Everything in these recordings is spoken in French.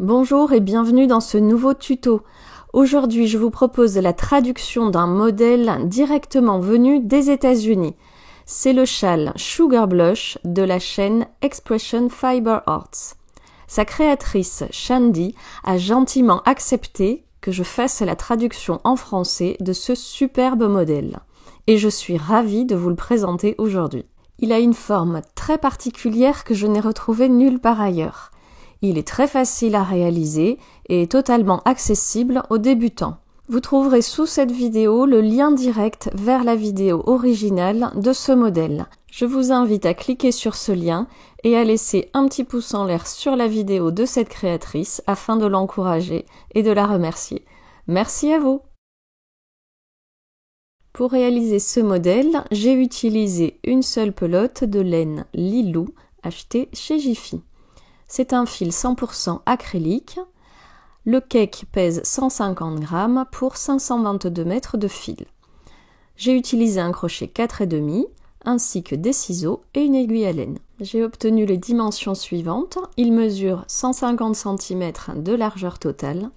Bonjour et bienvenue dans ce nouveau tuto. Aujourd'hui, je vous propose la traduction d'un modèle directement venu des États-Unis. C'est le châle Sugar Blush de la chaîne Expression Fiber Arts. Sa créatrice, Shandy, a gentiment accepté que je fasse la traduction en français de ce superbe modèle. Et je suis ravie de vous le présenter aujourd'hui. Il a une forme très particulière que je n'ai retrouvée nulle part ailleurs. Il est très facile à réaliser et est totalement accessible aux débutants. Vous trouverez sous cette vidéo le lien direct vers la vidéo originale de ce modèle. Je vous invite à cliquer sur ce lien et à laisser un petit pouce en l'air sur la vidéo de cette créatrice afin de l'encourager et de la remercier. Merci à vous! Pour réaliser ce modèle, j'ai utilisé une seule pelote de laine Lilou achetée chez Jiffy. C'est un fil 100% acrylique. Le cake pèse 150 grammes pour 522 mètres de fil. J'ai utilisé un crochet 4,5 ainsi que des ciseaux et une aiguille à laine. J'ai obtenu les dimensions suivantes. Il mesure 150 cm de largeur totale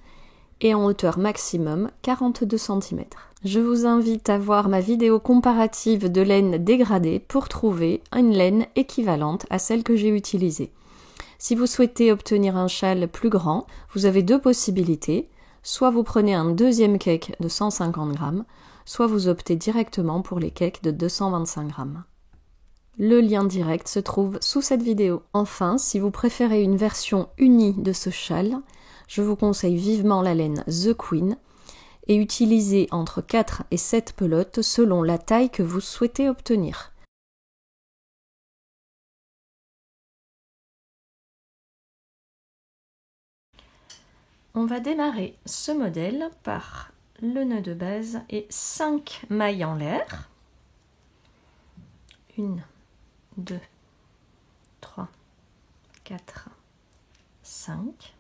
et en hauteur maximum 42 cm. Je vous invite à voir ma vidéo comparative de laine dégradée pour trouver une laine équivalente à celle que j'ai utilisée. Si vous souhaitez obtenir un châle plus grand, vous avez deux possibilités. Soit vous prenez un deuxième cake de 150 grammes, soit vous optez directement pour les cakes de 225 grammes. Le lien direct se trouve sous cette vidéo. Enfin, si vous préférez une version unie de ce châle, je vous conseille vivement la laine The Queen et utilisez entre 4 et 7 pelotes selon la taille que vous souhaitez obtenir. On va démarrer ce modèle par le nœud de base et 5 mailles en l'air. 1, 2, 3, 4, 5.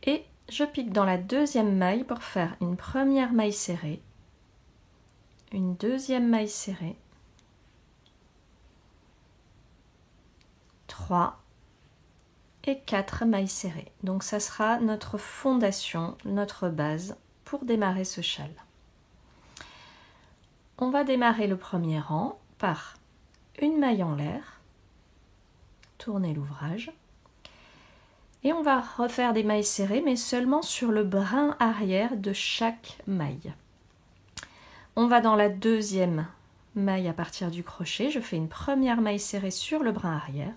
Et je pique dans la deuxième maille pour faire une première maille serrée, une deuxième maille serrée, 3 et 4 mailles serrées. Donc ça sera notre fondation, notre base pour démarrer ce châle. On va démarrer le premier rang par une maille en l'air, tourner l'ouvrage et on va refaire des mailles serrées mais seulement sur le brin arrière de chaque maille. On va dans la deuxième maille à partir du crochet, je fais une première maille serrée sur le brin arrière.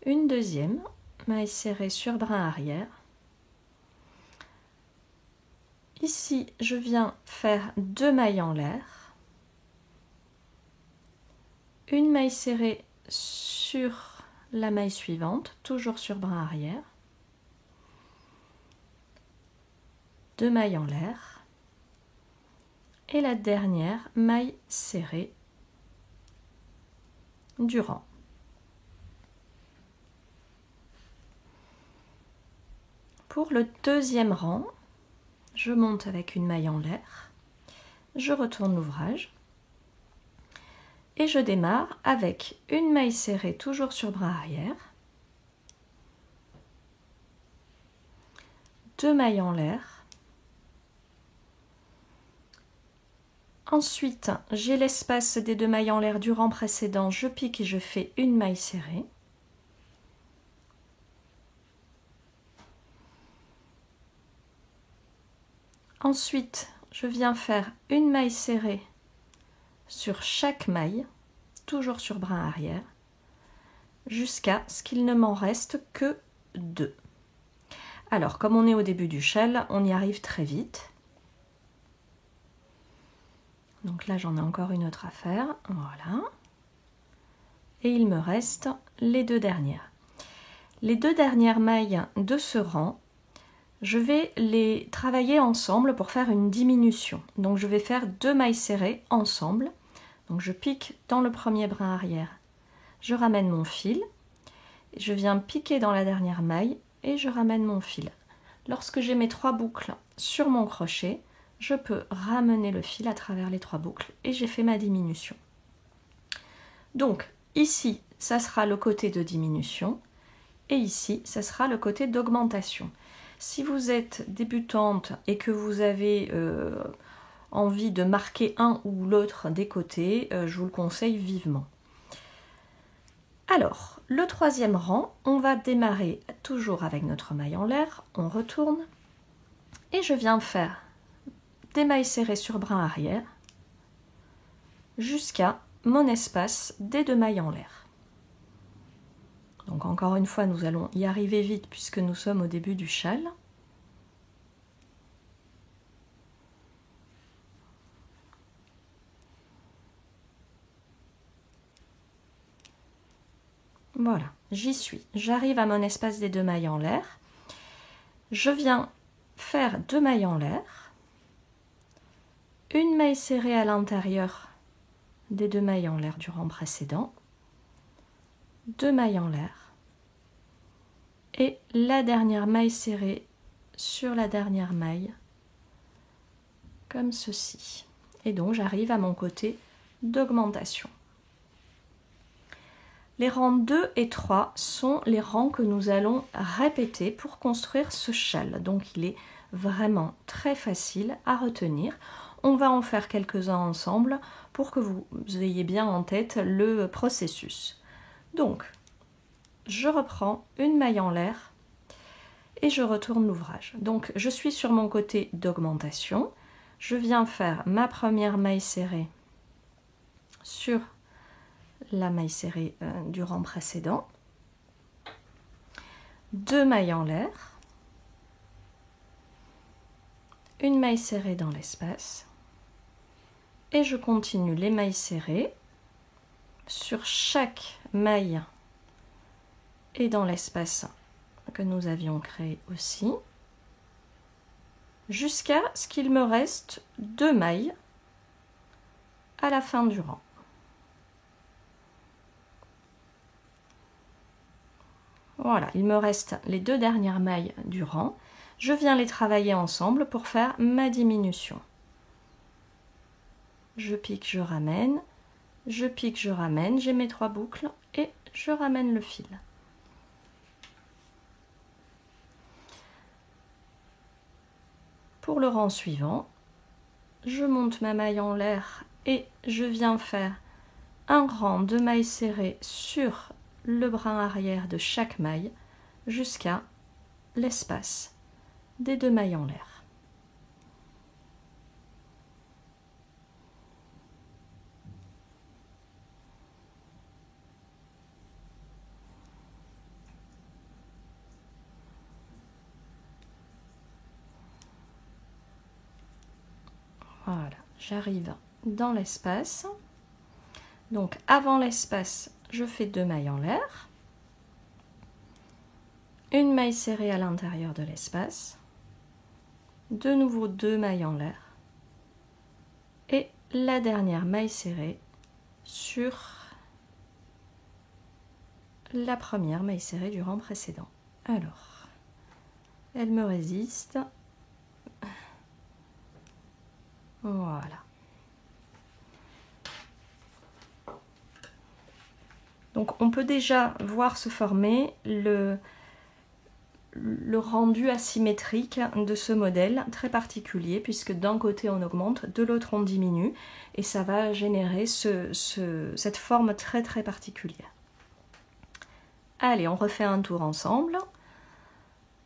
Une deuxième maille serrée sur brin arrière. Ici, je viens faire 2 mailles en l'air. Une maille serrée sur la maille suivante, toujours sur brin arrière. 2 mailles en l'air. Et la dernière maille serrée du rang. Pour le deuxième rang, je monte avec une maille en l'air, je retourne l'ouvrage et je démarre avec une maille serrée toujours sur brin arrière, 2 mailles en l'air. Ensuite, j'ai l'espace des 2 mailles en l'air du rang précédent, je pique et je fais une maille serrée. Ensuite, je viens faire une maille serrée sur chaque maille, toujours sur brin arrière, jusqu'à ce qu'il ne m'en reste que 2. Alors, comme on est au début du châle, on y arrive très vite. Donc là, j'en ai encore une autre à faire. Voilà. Et il me reste les 2 dernières. Les 2 dernières mailles de ce rang, je vais les travailler ensemble pour faire une diminution. Donc je vais faire 2 mailles serrées ensemble. Donc je pique dans le premier brin arrière, je ramène mon fil, je viens piquer dans la dernière maille et je ramène mon fil. Lorsque j'ai mes 3 boucles sur mon crochet, je peux ramener le fil à travers les 3 boucles et j'ai fait ma diminution. Donc ici, ça sera le côté de diminution et ici, ça sera le côté d'augmentation. Si vous êtes débutante et que vous avez envie de marquer un ou l'autre des côtés, je vous le conseille vivement. Alors, le troisième rang, on va démarrer toujours avec notre maille en l'air, on retourne et je viens faire des mailles serrées sur brin arrière jusqu'à mon espace des 2 mailles en l'air. Donc encore une fois, nous allons y arriver vite puisque nous sommes au début du châle. Voilà, j'y suis. J'arrive à mon espace des 2 mailles en l'air. Je viens faire 2 mailles en l'air, une maille serrée à l'intérieur des 2 mailles en l'air du rang précédent, 2 mailles en l'air et la dernière maille serrée sur la dernière maille comme ceci. Et donc j'arrive à mon côté d'augmentation. Les rangs 2 et 3 sont les rangs que nous allons répéter pour construire ce châle. Donc il est vraiment très facile à retenir. On va en faire quelques-uns ensemble pour que vous ayez bien en tête le processus. Donc, je reprends une maille en l'air et je retourne l'ouvrage. Donc, je suis sur mon côté d'augmentation. Je viens faire ma première maille serrée sur la maille serrée du rang précédent, 2 mailles en l'air, une maille serrée dans l'espace et je continue les mailles serrées sur chaque maille et dans l'espace que nous avions créé aussi jusqu'à ce qu'il me reste 2 mailles à la fin du rang. Voilà, il me reste les 2 dernières mailles du rang. Je viens les travailler ensemble pour faire ma diminution. Je pique, je ramène, je pique, je ramène, j'ai mes 3 boucles et je ramène le fil. Pour le rang suivant, je monte ma maille en l'air et je viens faire un rang de mailles serrées sur le brin arrière de chaque maille jusqu'à l'espace des 2 mailles en l'air. Voilà, j'arrive dans l'espace. Donc avant l'espace, je fais 2 mailles en l'air, une maille serrée à l'intérieur de l'espace, de nouveau 2 mailles en l'air et la dernière maille serrée sur la première maille serrée du rang précédent. Alors, elle me résiste. Voilà. Donc on peut déjà voir se former le rendu asymétrique de ce modèle très particulier puisque d'un côté on augmente, de l'autre on diminue et ça va générer cette forme très très particulière. Allez, on refait un tour ensemble.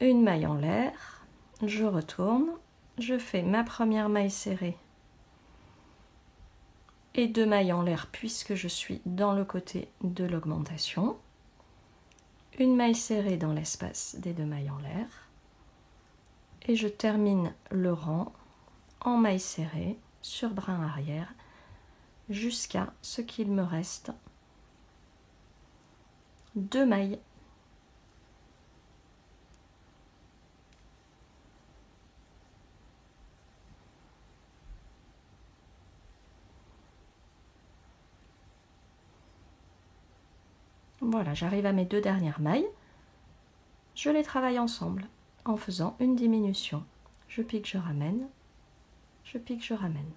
Une maille en l'air, je retourne, je fais ma première maille serrée et 2 mailles en l'air puisque je suis dans le côté de l'augmentation. Une maille serrée dans l'espace des 2 mailles en l'air et je termine le rang en maille serrée sur brin arrière jusqu'à ce qu'il me reste 2 mailles. Voilà, j'arrive à mes 2 dernières mailles. Je les travaille ensemble en faisant une diminution. Je pique, je ramène, je pique, je ramène.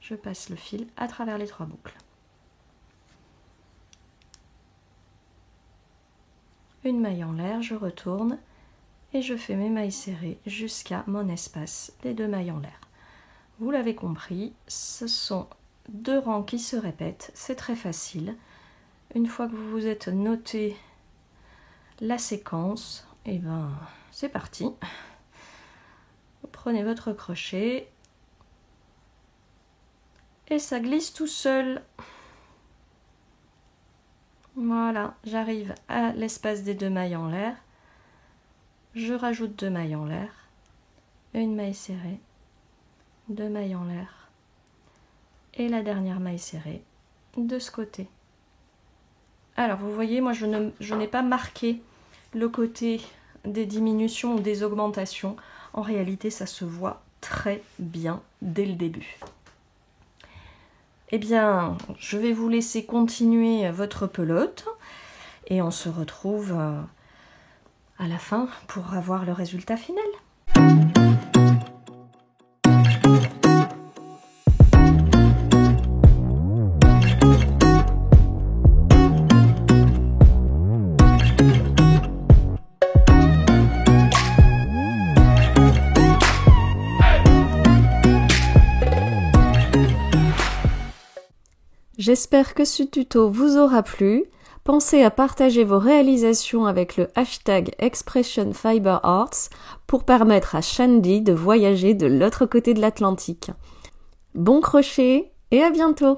Je passe le fil à travers les 3 boucles. une maille en l'air, je retourne et je fais mes mailles serrées jusqu'à mon espace des 2 mailles en l'air. Vous l'avez compris, ce sont 2 rangs qui se répètent, c'est très facile. Une fois que vous vous êtes noté la séquence, et ben c'est parti. Vous prenez votre crochet et ça glisse tout seul. Voilà, j'arrive à l'espace des 2 mailles en l'air. Je rajoute 2 mailles en l'air, une maille serrée, 2 mailles en l'air et la dernière maille serrée de ce côté. Alors vous voyez, moi je n'ai pas marqué le côté des diminutions ou des augmentations. En réalité, ça se voit très bien dès le début. Eh bien, je vais vous laisser continuer votre pelote et on se retrouve à la fin pour avoir le résultat final. J'espère que ce tuto vous aura plu. Pensez à partager vos réalisations avec le hashtag ExpressionFiberArts pour permettre à Shandy de voyager de l'autre côté de l'Atlantique. Bon crochet et à bientôt!